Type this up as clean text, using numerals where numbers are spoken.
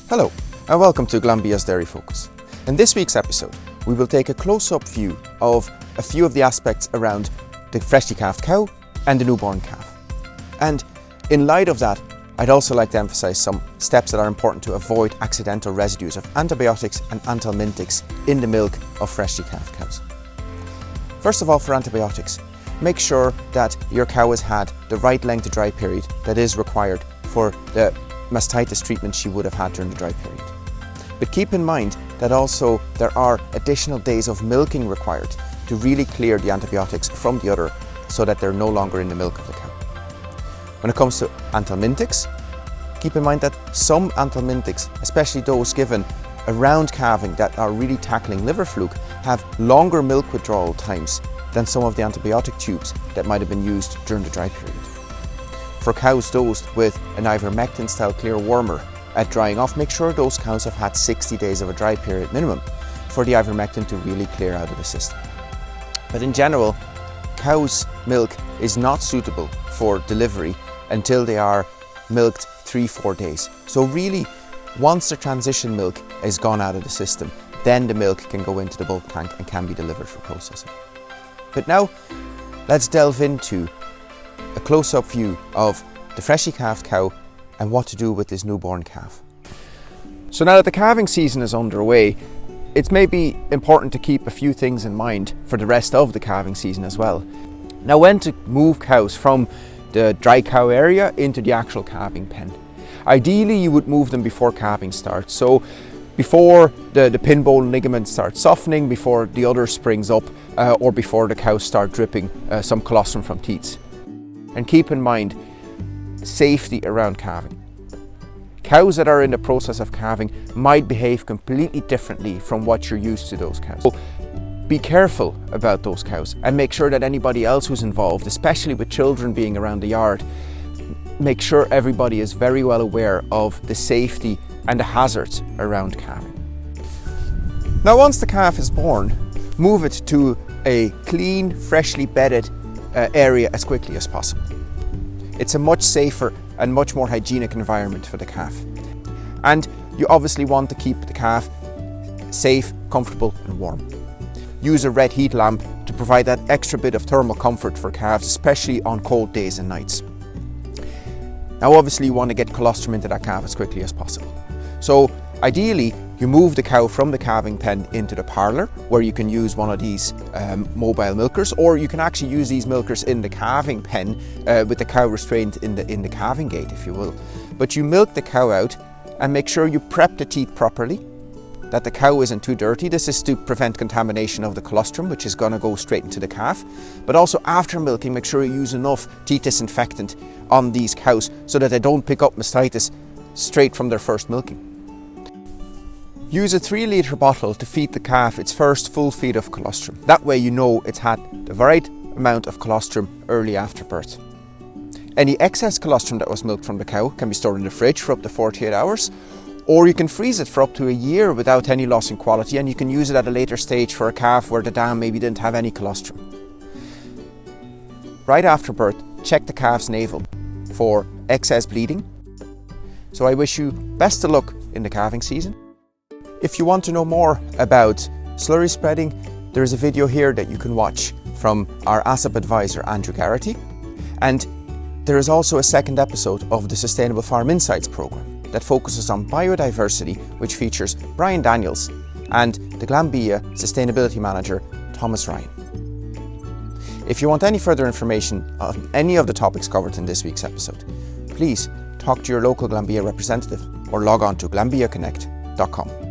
Hello and welcome to Glanbia's Dairy Focus. In this week's episode, we will take a close-up view of a few of the aspects around the freshly calved cow and the newborn calf. And in light of that, I'd also like to emphasise some steps that are important to avoid accidental residues of antibiotics and anthelmintics in the milk of freshly calved cows. First of all, for antibiotics, make sure that your cow has had the right length of dry period that is required for the mastitis treatment she would have had during the dry period. But keep in mind that also there are additional days of milking required to really clear the antibiotics from the udder so that they're no longer in the milk of the cow. When it comes to anthelmintics, keep in mind that some anthelmintics, especially those given around calving that are really tackling liver fluke, have longer milk withdrawal times than some of the antibiotic tubes that might have been used during the dry period. For cows dosed with an ivermectin style clear warmer at drying off, make sure those cows have had 60 days of a dry period minimum for the ivermectin to really clear out of the system. But in general, cow's milk is not suitable for delivery until they are milked 3-4 days. So really, once the transition milk is gone out of the system, then the milk can go into the bulk tank and can be delivered for processing. But now, let's delve into a close-up view of the freshly calved cow and what to do with this newborn calf. So now that the calving season is underway, it's maybe important to keep a few things in mind for the rest of the calving season as well. Now, when to move cows from the dry cow area into the actual calving pen. Ideally, you would move them before calving starts. So before the pin bone ligament starts softening, before the udder springs up, or before the cows start dripping some colostrum from teats. And keep in mind, safety around calving. Cows that are in the process of calving might behave completely differently from what you're used to those cows. So be careful about those cows and make sure that anybody else who's involved, especially with children being around the yard, make sure everybody is very well aware of the safety and the hazards around calving. Now, once the calf is born, move it to a clean, freshly bedded area as quickly as possible. It's a much safer and much more hygienic environment for the calf. And you obviously want to keep the calf safe, comfortable and warm. Use a red heat lamp to provide that extra bit of thermal comfort for calves, especially on cold days and nights. Now, obviously you want to get colostrum into that calf as quickly as possible. So ideally, you move the cow from the calving pen into the parlour, where you can use one of these mobile milkers, or you can actually use these milkers in the calving pen with the cow restrained in the calving gate, if you will. But you milk the cow out and make sure you prep the teat properly, that the cow isn't too dirty. This is to prevent contamination of the colostrum, which is going to go straight into the calf. But also after milking, make sure you use enough teat disinfectant on these cows so that they don't pick up mastitis straight from their first milking. Use a 3-litre bottle to feed the calf its first full feed of colostrum. That way you know it's had the right amount of colostrum early after birth. Any excess colostrum that was milked from the cow can be stored in the fridge for up to 48 hours, or you can freeze it for up to a year without any loss in quality, and you can use it at a later stage for a calf where the dam maybe didn't have any colostrum. Right after birth, check the calf's navel for excess bleeding. So I wish you best of luck in the calving season. If you want to know more about slurry spreading, there is a video here that you can watch from our ASAP advisor, Andrew Garrity. And there is also a second episode of the Sustainable Farm Insights programme that focuses on biodiversity, which features Brian Daniels and the Glanbia Sustainability Manager, Thomas Ryan. If you want any further information on any of the topics covered in this week's episode, please talk to your local Glanbia representative or log on to glanbiaconnect.com.